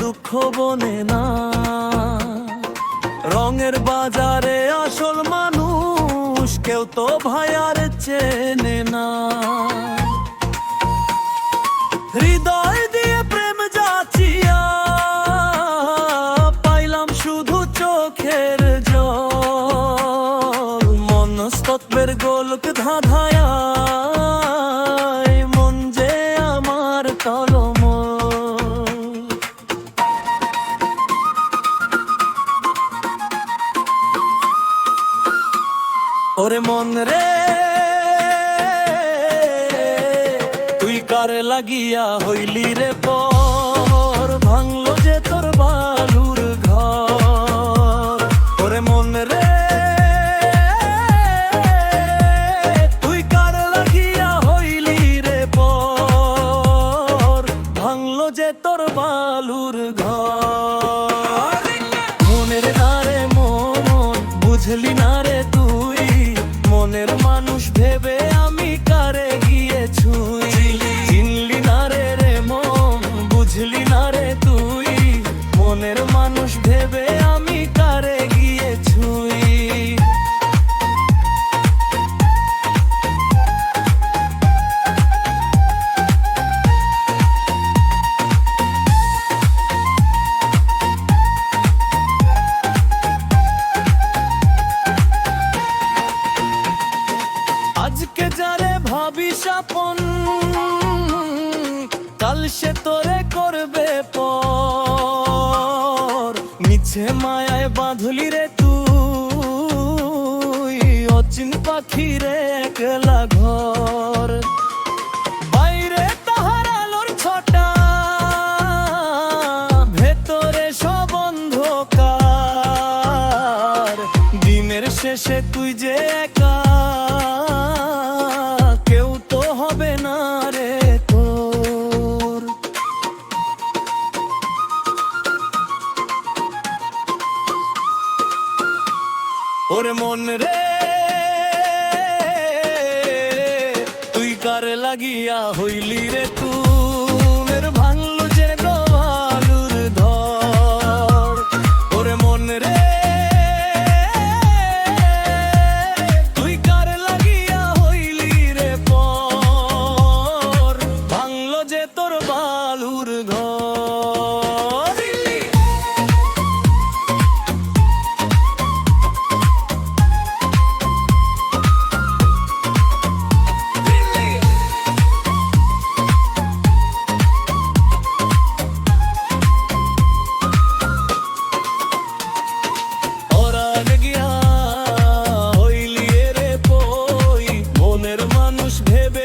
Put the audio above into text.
দুঃখ বনে না। রঙের বাজারে আসল মানুষ কেউ তো ভাই আর চেনে না। হৃদয় দিয়ে প্রেম যাচিয়া পাইলাম শুধু চোখের জল। মনস্তত্ত্বের গোলক ধাঁধায়া মন যে আমার টলমল। ওরে মন রে তুই কার লাগিয়া হইলি রে পর, ভাঙলো যে তোর বালুর ঘর। ওরে মন রে তুই কার লাগিয়া হইলি রে পর, ভাঙলো যে তোর বালুর ঘর। মনের নারে মন বুঝলি না রে তুই, মনের মানুষ ভেবে আমি কারে গিয়ে ছুঁই। চিনলি না রে রে মন বুঝলি না রে তুই, মনের মানুষ ভেবে আমি কারে গিয়ে ছুঁই। আজকে যারে ভাবিস আপন, কাল সে তোরে করবে পর। মিছে মায়ায় বাঁধলি রে তুই, অচিন পাখি রে একলা ঘর। বাইরে তাহার আলোর ছটা, ভেতরে সব অন্ধকার। দিনের শেষে তুই যে একা, কেউ তো হবে না রে তোর। ওরে মন রে তুই কার লাগিয়া হইলি রে তুমের, ভাঙলো যে বালুর ধর। ওরে মন রে তুই কার লাগিয়া হইলি রে পর, ভাঙলো যে তোর বালুর ঘর। মানুষ ভেবে